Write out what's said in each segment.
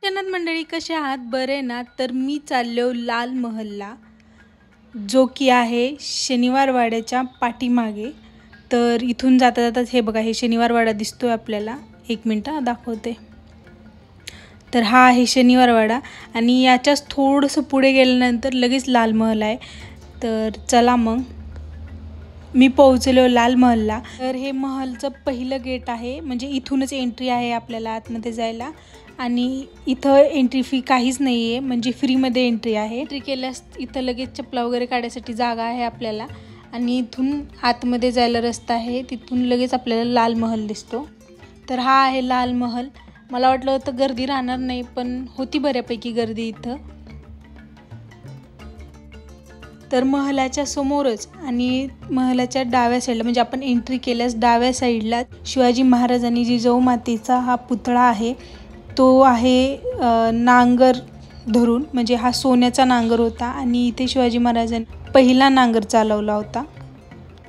जनात मंडळी कसे आहात? बरे ना? तर मी चाललो लाल महलला, जो की आहे शनिवार वाड्याच्या पाठीमागे. तर इथून जाता जाताच हे बघा, हे शनिवार वाडा दिसतोय आपल्याला. एक मिनटं दाखवते. तर हा आहे शनिवार वाडा आणि याच्याच थोडंसं पुढे गेल्यानंतर लगेच लाल महल आहे. तर चला मग, मी पोहोचलो लाल महलला. तर हे महलचं पहिलं गेट आहे, म्हणजे इथूनच एंट्री आहे आपल्याला आतमध्ये जायला. आणि इथं एंट्री फी काहीच नाही आहे, म्हणजे फ्रीमध्ये एंट्री आहे. एंट्री केल्यास इथं लगेच चपला वगैरे काढायसाठी जागा आहे आपल्याला. आणि इथून आतमध्ये जायला रस्ता आहे, तिथून लगेच आपल्याला लाल महल दिसतो. तर हा आहे लाल महल. मला वाटलं होतं गर्दी राहणार नाही, पण होती बऱ्यापैकी गर्दी इथं. तर महलाच्या समोरच आणि महलाच्या डाव्या साईडला, म्हणजे आपण एंट्री केल्यास डाव्या साईडला शिवाजी महाराज आणि जिजाऊ मातेचा हा पुतळा आहे. तो आहे नांगर धरून, म्हणजे हा सोन्याचा नांगर होता आणि इथे शिवाजी महाराजांनी पहिला नांगर चालवला होता.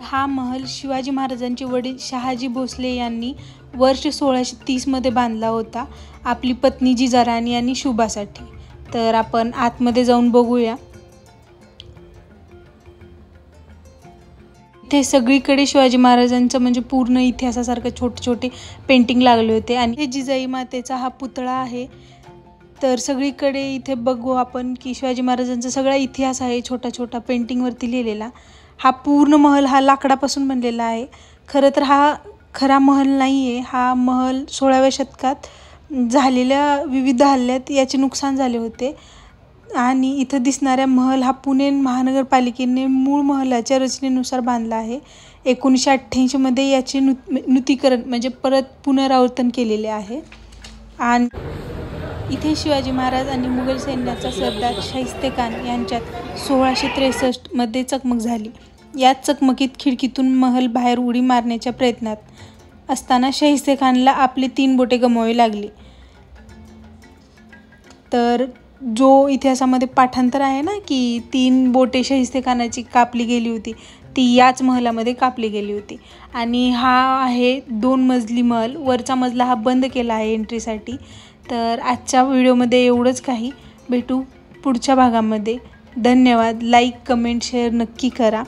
हा महल शिवाजी महाराजांचे वडील शहाजी भोसले यांनी वर्ष 1630 बांधला होता, आपली पत्नी जिजाराणी आणि शुभासाठी. तर आपण आतमध्ये जाऊन बघूया. इथे सगळीकडे शिवाजी महाराजांचं म्हणजे पूर्ण इतिहासासारखं छोटे छोटे पेंटिंग लागले होते. आणि हे जिजाई मातेचा हा पुतळा आहे. तर सगळीकडे इथे बघू आपण की शिवाजी महाराजांचा सगळा इतिहास आहे छोटा छोटा पेंटिंगवरती लिहिलेला. हा पूर्ण महल हा लाकडापासून बनलेला आहे. खरं तर हा खरा महल नाही आहे. हा महल 16व्या शतकात झालेल्या विविध हल्ल्यात याचे नुकसान झाले होते. आणि इथं दिसणाऱ्या महल हा पुणे महानगरपालिकेने मूळ महलाच्या रचनेनुसार बांधला आहे. 1988 याचे नूतनीकरण म्हणजे परत पुनरावर्तन केलेले आहे. आणि इथे शिवाजी महाराज आणि मुघल सैन्याचा सरदार शाहिस्तेखान यांच्यात 1663 चकमक झाली. याच चकमकीत खिडकीतून महल बाहेर उडी मारण्याच्या प्रयत्नात असताना शाहिस्तेखानला आपले 3 बोटे गमवावी लागली. तर जो इतिहासामध्ये पाठांतर आहे ना की 3 बोटे शाहिस्तेखानाची कापली गेली होती, ती याच महलामध्ये कापली गेली होती. आणि हा आहे 2 मजली महल. वरचा मजला हा बंद केला आहे एंट्रीसाठी. तर आजच्या व्हिडिओमध्ये एवढंच काही. भेटू पुढच्या भागामध्ये. धन्यवाद. लाईक, कमेंट, शेअर नक्की करा.